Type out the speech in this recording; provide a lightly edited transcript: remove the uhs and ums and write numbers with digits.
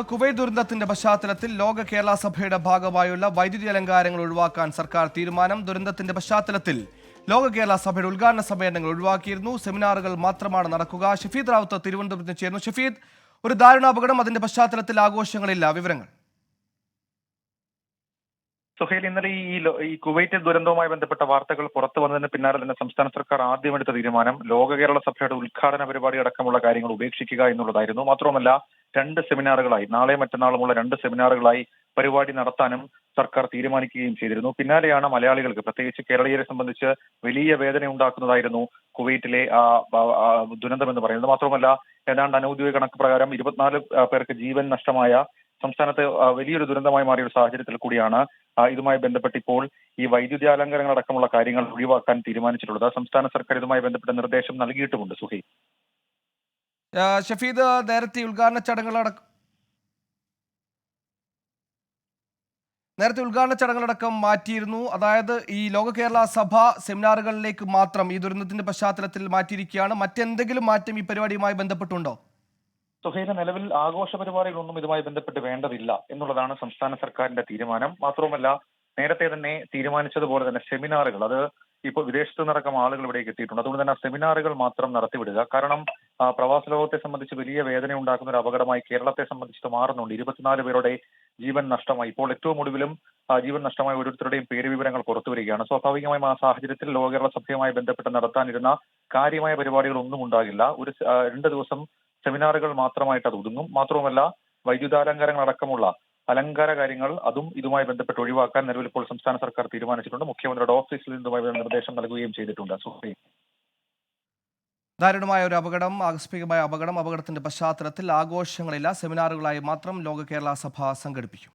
Kuwait ദുരന്തത്തിന്റെ പശ്ചാത്തലത്തിൽ ലോക കേരള സഭയുടെ ഭാഗമായുള്ള വൈദ്യുതി അലങ്കാരങ്ങൾ ഒഴിവാക്കാൻ സർക്കാർ തീരുമാനം. ദുരന്തത്തിന്റെ പശ്ചാത്തലത്തിൽ ലോക കേരള സഭയുടെ ഉദ്ഘാടന സമ്മേളനങ്ങൾ ഒഴിവാക്കിയിരുന്നു. സെമിനാറുകൾ മാത്രമാണ് നടക്കുക. ഷഫീദ് റാവുത്ത് തിരുവനന്തപുരത്ത് ചേർന്നു. ഷഫീദ്, ഒരു ദാരുണാപകടം, അതിന്റെ പശ്ചാത്തലത്തിൽ ആഘോഷങ്ങളില്ല, വിവരങ്ങൾ. സുഹേൽ, ഇന്നലെ ഈ കുവൈറ്റ് ദുരന്തവുമായി ബന്ധപ്പെട്ട വാർത്തകൾ പുറത്തു വന്നതിന് പിന്നാലെ തന്നെ സംസ്ഥാന സർക്കാർ ആദ്യമെടുത്ത തീരുമാനം ലോക കേരള സഭയുടെ ഉദ്ഘാടന പരിപാടി അടക്കമുള്ള കാര്യങ്ങൾ ഉപേക്ഷിക്കുക എന്നുള്ളതായിരുന്നു. മാത്രമല്ല, 2 സെമിനാറുകളായി, നാളെ മറ്റന്നാളുമുള്ള 2 സെമിനാറുകളായി പരിപാടി നടത്താനും സർക്കാർ തീരുമാനിക്കുകയും ചെയ്തിരുന്നു. പിന്നാലെയാണ് മലയാളികൾക്ക്, പ്രത്യേകിച്ച് കേരളീയരെ സംബന്ധിച്ച് വലിയ വേദന ഉണ്ടാക്കുന്നതായിരുന്നു കുവൈറ്റിലെ ദുരന്തം എന്ന് പറയുന്നത്. മാത്രമല്ല, ഏതാണ്ട് അനൌദ്യോഗിക കണക്ക് പ്രകാരം 24 പേർക്ക് ജീവൻ നഷ്ടമായ സംസ്ഥാനത്ത് വലിയൊരു ദുരന്തമായി മാറിയ ഒരു സാഹചര്യത്തിൽ കൂടിയാണ് ഇതുമായി ബന്ധപ്പെട്ട് ഇപ്പോൾ ഈ വൈദ്യുതി അലങ്കാരങ്ങൾ അടക്കമുള്ള കാര്യങ്ങൾ ഒഴിവാക്കാൻ തീരുമാനിച്ചിട്ടുള്ളത്. സംസ്ഥാന സർക്കാർ ഇതുമായി ബന്ധപ്പെട്ട നിർദ്ദേശം നൽകിയിട്ടുമുണ്ട്. സുഹൈ, ഷഫീദ്, നേരത്തെ ഉദ്ഘാടന ചടങ്ങുകളടക്കം മാറ്റിയിരുന്നു. അതായത് ഈ ലോക കേരള സഭ സെമിനാറുകളിലേക്ക് മാത്രം ഈ ദുരന്തത്തിന്റെ പശ്ചാത്തലത്തിൽ മാറ്റിയിരിക്കുകയാണ്. മറ്റെന്തെങ്കിലും മാറ്റം ഈ പരിപാടിയുമായി ബന്ധപ്പെട്ടുണ്ടോ? സുഹൈല, നിലവിൽ ആഘോഷ പരിപാടികളൊന്നും ഇതുമായി ബന്ധപ്പെട്ട് വേണ്ടതില്ല എന്നുള്ളതാണ് സംസ്ഥാന സർക്കാരിന്റെ തീരുമാനം. മാത്രവുമല്ല, നേരത്തെ തന്നെ തീരുമാനിച്ചതുപോലെ തന്നെ സെമിനാറുകൾ, അത് ഇപ്പോൾ വിദേശത്തു നിന്നടക്കം ആളുകൾ ഇവിടേക്ക് എത്തിയിട്ടുണ്ട്. അതുകൊണ്ട് തന്നെ സെമിനാറുകൾ മാത്രം നടത്തിവിടുക. കാരണം പ്രവാസ ലോകത്തെ സംബന്ധിച്ച് വലിയ വേദന ഉണ്ടാക്കുന്ന ഒരു അപകടമായി കേരളത്തെ സംബന്ധിച്ച് മാറുന്നുണ്ട്. 24 പേരുടെ ജീവൻ നഷ്ടമായി. ഇപ്പോൾ ഏറ്റവും ഒടുവിലും ജീവൻ നഷ്ടമായ ഓരോരുത്തരുടെയും പേര് വിവരങ്ങൾ പുറത്തു വരികയാണ്. സ്വാഭാവികമായും ആ സാഹചര്യത്തിൽ ലോക കേരള സഭയുമായി ബന്ധപ്പെട്ട് നടത്താനിരുന്ന കാര്യമായ പരിപാടികളൊന്നും ഉണ്ടാകില്ല. 2 ദിവസം സെമിനാറുകൾ മാത്രമായിട്ട് അത് ഒതുങ്ങും. മാത്രവുമല്ല, വൈദ്യുതാലങ്കാരങ്ങൾ അടക്കമുള്ള അലങ്കാര കാര്യങ്ങൾ അതും ഇതുമായി ബന്ധപ്പെട്ട് ഒഴിവാക്കാൻ നിലവിൽ ഇപ്പോൾ സംസ്ഥാന സർക്കാർ തീരുമാനിച്ചിട്ടുണ്ട്. മുഖ്യമന്ത്രിയുടെ ഓഫീസിൽ നിന്നുമായി നിർദ്ദേശം നൽകുകയും ചെയ്തിട്ടുണ്ട്. സുഹൃത്ത്, ദാരുണമായ ഒരു അപകടം, ആകസ്മികമായ അപകടത്തിന്റെ പശ്ചാത്തലത്തിൽ ആഘോഷങ്ങളില്ല, സെമിനാറുകളായി മാത്രം ലോക കേരള സഭ സംഘടിപ്പിക്കും.